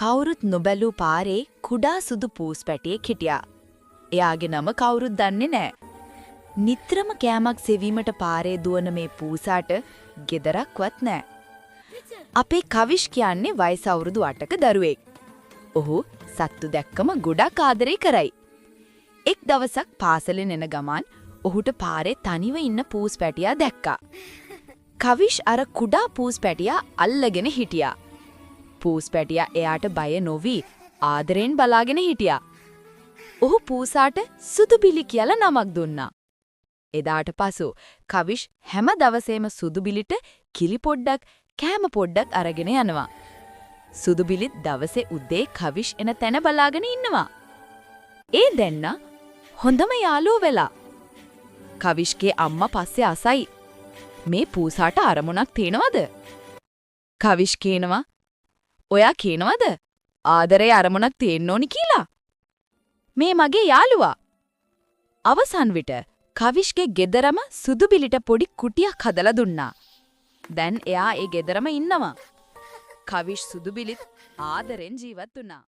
කවුරුත් නොබැලූ පාරේ කුඩා සුදු පූස් පැටියෙක් හිටියා. එයාගේ නම කවුරුත් දන්නේ නෑ. නිතරම කෑමක් සෙවීමට පාරේ දුවන මේ පූසාට ගෙදරක්වත් නෑ. අපේ කවිෂ් කියන්නේ වයස අවුරුදු 8ක දරුවෙක්. ඔහු සත්තු දැක්කම ගොඩක් ආදරේ කරයි. එක් දවසක් පාසලෙන් එන ගමන් ඔහුට පාරේ තනිව ඉන්න පූස් පැටියා දැක්කා. කවිෂ් අර කුඩා පූස් පැටියා අල්ලගෙන හිටියා. පූස් පැටියා එයාට බය නොවි ආදරෙන් බලාගෙන හිටියා. ඔහු පූසාට සුදුබිලි කියලා නමක් දුන්නා. එදාට පසු කවිෂ් හැම දවසේම සුදුබිලිට කිරි පොඩ්ඩක් කෑම පොඩ්ඩක් අරගෙන යනවා. සුදුබිලිත් දවසේ උදේ කවිෂ් එන තැන බලාගෙන ඉන්නවා. ඒ දෙන්න හොඳම යාළුවෝ වෙලා. කවිෂ්ගේ අම්මා පස්සේ අසයි. මේ පූසාට අරමුණක් තියනවද? කවිෂ් කියනවා ඔයා කියනවද ආදරේ අරමුණක් තියෙන්න ඕනි කියලා? මේ මගේ යාළුවා. අවසන් විට කවිෂ්ගේ ගෙදරම සුදුබිලිට පොඩි කුටියක් හදලා දුන්නා. දැන් එයා ඒ ගෙදරම ඉන්නවා. කවිෂ් සුදුබිලිත් ආදරෙන් ජීවත් වුණා.